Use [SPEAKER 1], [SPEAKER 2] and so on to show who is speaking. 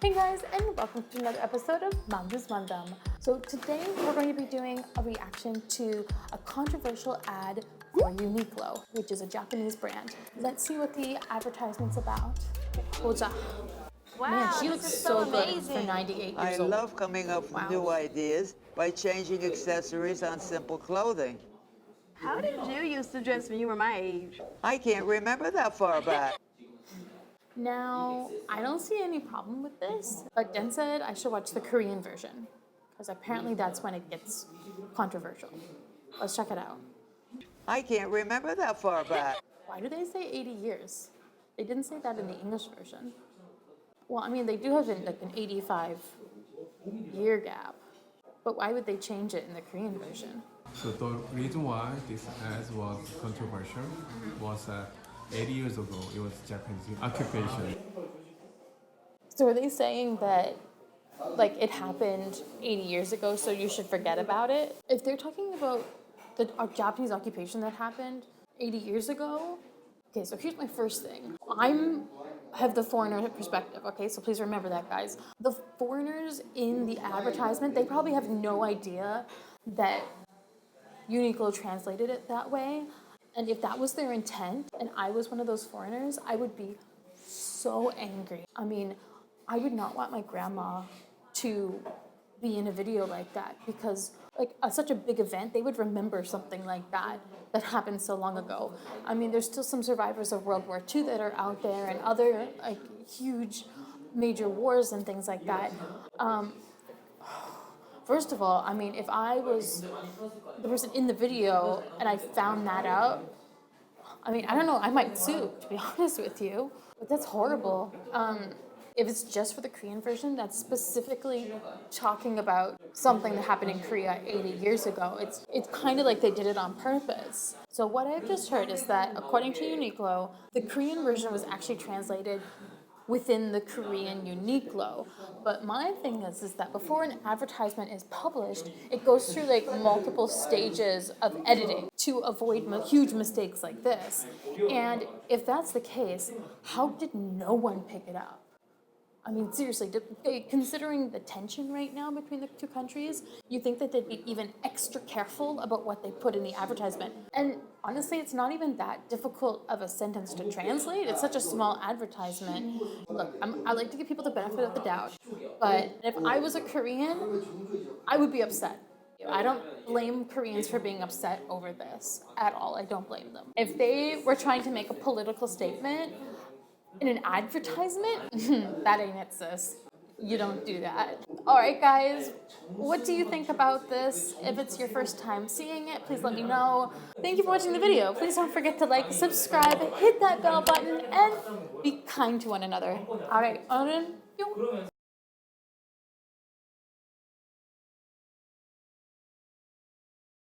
[SPEAKER 1] Hey guys, and welcome to another episode of 만두만담. So today we're going to be doing a reaction to a controversial ad for Yuniclo, which is a Japanese brand. Let's see what the advertisement's about. 보자.
[SPEAKER 2] Wow,
[SPEAKER 1] Man, she
[SPEAKER 2] this
[SPEAKER 1] looks
[SPEAKER 2] is
[SPEAKER 1] so
[SPEAKER 2] so
[SPEAKER 1] good
[SPEAKER 2] amazing.
[SPEAKER 1] for 98
[SPEAKER 3] I
[SPEAKER 1] years old.
[SPEAKER 3] love coming up with
[SPEAKER 1] Wow.
[SPEAKER 3] new ideas by changing accessories on simple clothing.
[SPEAKER 2] How did you used to dress when you were my age?
[SPEAKER 3] I can't remember that far back.
[SPEAKER 1] Now, I don't see any problem with this, but Den said I should watch the Korean version, because apparently that's when it gets controversial. Let's check it out.
[SPEAKER 3] I can't remember that far back.
[SPEAKER 1] Why do they say 80 years? They didn't say that in the English version. Well, I mean, they do have an 85-year gap, but why would they change it in the Korean version?
[SPEAKER 4] So the reason why this ad was controversial was 80 years ago it was Japanese occupation.
[SPEAKER 1] So are they saying that like it happened 80 years ago, so you should forget about it? If they're talking about the Japanese occupation that happened 80 years ago, okay, so here's my first thing. Have the foreigner perspective, okay? So please remember that, guys. The foreigners in the advertisement, they probably have no idea that Uniqlo translated it that way. And if that was their intent, and I was one of those foreigners, I would be so angry. I mean, I would not want my grandma to be in a video like that, because like such a big event, they would remember something like that happened so long ago. I mean, there's still some survivors of World War II that are out there, and other like huge major wars and things like that. First of all, I mean, if I was the person in the video and I found that out, I mean, I don't know, I might sue, to be honest with you, but that's horrible. If it's just for the Korean version, that's specifically talking about something that happened in Korea 80 years ago. It's kind of like they did it on purpose. So what I've just heard is that, according to Uniqlo, the Korean version was actually translated within the Korean Uniqlo. But my thing is that before an advertisement is published, it goes through like multiple stages of editing to avoid huge mistakes like this. And if that's the case, how did no one pick it up? I mean, seriously, considering the tension right now between the two countries, you think that they'd be even extra careful about what they put in the advertisement. And honestly, it's not even that difficult of a sentence to translate. It's such a small advertisement. Look, I like to give people the benefit of the doubt, but if I was a Korean, I would be upset. I don't blame Koreans for being upset over this at all. I don't blame them. If they were trying to make a political statement in an advertisement, that ain't it, sis. You don't do that. All right, guys, what do you think about this? If it's your first time seeing it, please let me know. Thank you for watching the video. Please don't forget to like, subscribe, hit that bell button, and be kind to one another. All right,